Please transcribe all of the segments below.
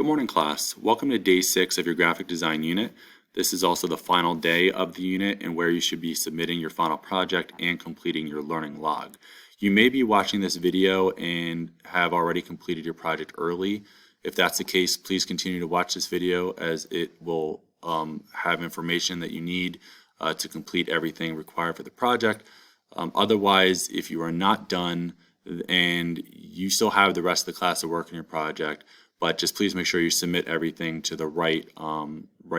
Good morning, class. Welcome to day 6 of your graphic design unit. This is also the final day of the unit and where you should be submitting your final project and completing your learning log. You may be watching this video and have already completed your project early. If that's the case, please continue to watch this video as it will have information that you need to complete everything required for the project. Otherwise, if you are not done and you still have the rest of the class to work on your project, but just please make sure you submit everything to the right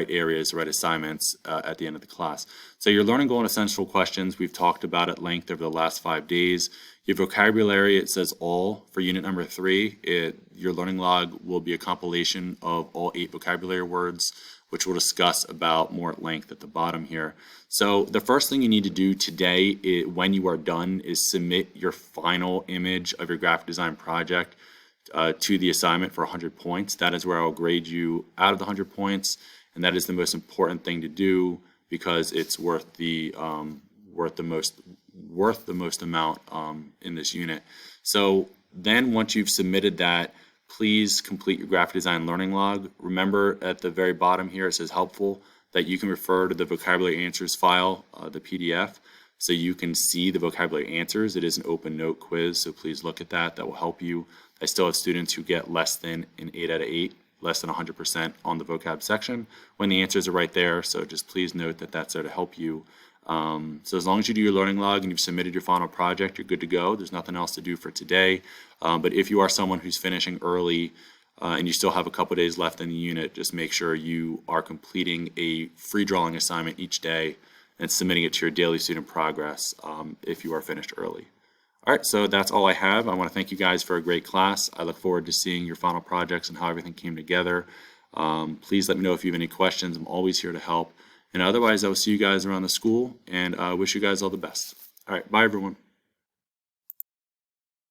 areas, right assignments at the end of the class. So your learning goal and essential questions, we've talked about at length over the last 5 days. Your vocabulary, it says all for unit number 3. Your learning log will be a compilation of all 8 vocabulary words, which we'll discuss about more at length at the bottom here. So the first thing you need to do today, when you are done, is submit your final image of your graphic design project to the assignment for 100 points. That is where I'll grade you out of the 100 points, and that is the most important thing to do because it's worth the most amount in this unit. So then once you've submitted that, please complete your graphic design learning log. Remember at the very bottom here it says helpful that you can refer to the vocabulary answers file, the PDF, so you can see the vocabulary answers. It is an open note quiz, so please look at that. That will help you. I still have students who get less than an 8 out of 8, less than 100% on the vocab section when the answers are right there, so just please note that that's there to help you. So as long as you do your learning log and you've submitted your final project, you're good to go. There's nothing else to do for today. But if you are someone who's finishing early and you still have a couple days left in the unit, just make sure you are completing a free drawing assignment each day and submitting it to your daily student progress if you are finished early. All right, so that's all I have. I want to thank you guys for a great class. I look forward to seeing your final projects and how everything came together. Please let me know if you have any questions. I'm always here to help. And otherwise, I will see you guys around the school, and I wish you guys all the best. All right, bye everyone.